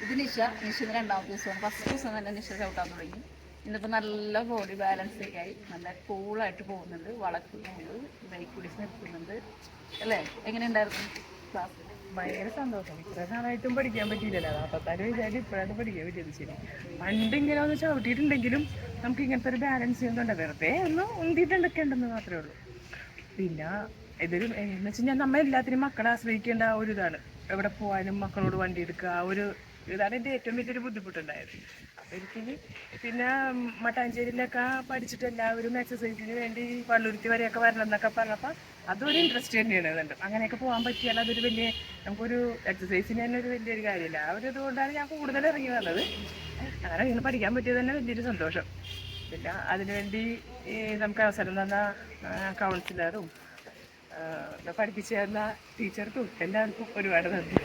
ഇത് നിഷിന് രണ്ടാമത്തെ ദിവസമാണ്. ഫസ്റ്റ് ദിവസം തന്നെ നിഷ ചവിട്ടാൻ തുടങ്ങി. ഇന്നിപ്പോൾ നല്ല ബോഡി ബാലൻസ് ഒക്കെ ആയി നല്ല കൂളായിട്ട് പോകുന്നുണ്ട്, വളക്കുന്നുണ്ട്, ബൈക്ക് പിടിച്ച് നിർത്തുന്നുണ്ട് അല്ലേ? എങ്ങനെയുണ്ടായിരുന്നു ക്ലാസ്? ഭയങ്കര സന്തോഷം. ഇത്ര നാളായിട്ടും പഠിക്കാൻ പറ്റിയില്ലല്ലോ. 44 വയസ്സായിട്ട് ഇപ്പോഴാണ് പഠിക്കാൻ പറ്റിയത്. ശരി, പണ്ട് ഇങ്ങനെ ഒന്ന് ചവിട്ടിയിട്ടുണ്ടെങ്കിലും നമുക്ക് ഇങ്ങനത്തെ ഒരു ബാലൻസ് ചെയ്യുന്നുണ്ട്. വെറുതെ ഒന്ന് ഉന്തിയിട്ടുണ്ടെന്ന് മാത്രമേ ഉള്ളൂ. പിന്നെ ഇതൊരു എന്ന് വെച്ച് കഴിഞ്ഞാൽ നമ്മൾ എല്ലാത്തിനും മക്കളെ ആശ്രയിക്കേണ്ട ഒരു ഇതാണ്. എവിടെ പോകാനും മക്കളോട് വണ്ടി എടുക്കുക, ആ ഒരു ഇതാണ് എൻ്റെ ഏറ്റവും വലിയൊരു ബുദ്ധിമുട്ടുണ്ടായത്. അപ്പോൾ എനിക്ക് പിന്നെ മട്ടാഞ്ചേരിയിലൊക്കെ പഠിച്ചിട്ട് എല്ലാവരും എക്സസൈസിന് വേണ്ടി പള്ളുരുത്തി വരെയൊക്കെ വരണം എന്നൊക്കെ പറഞ്ഞപ്പോൾ അതൊരു ഇൻട്രസ്റ്റ് തന്നെയാണ്. അതുണ്ട് അങ്ങനെയൊക്കെ പോകാൻ പറ്റിയാൽ അതൊരു വലിയ നമുക്കൊരു എക്സസൈസിന് തന്നെ ഒരു വലിയൊരു കാര്യമില്ല. ആ ഒരു ഇതുകൊണ്ടാണ് ഞാൻ കൂടുതൽ ഇറങ്ങി വന്നത്. അങ്ങനെ ഇങ്ങനെ പഠിക്കാൻ പറ്റിയത് തന്നെ വലിയൊരു സന്തോഷം. പിന്നെ അതിനുവേണ്ടി നമുക്ക് അവസരം തന്ന കൗൺസിലറും പഠിപ്പിച്ചു തന്ന ടീച്ചർക്കും എല്ലാവർക്കും ഒരുപാട് നന്ദി.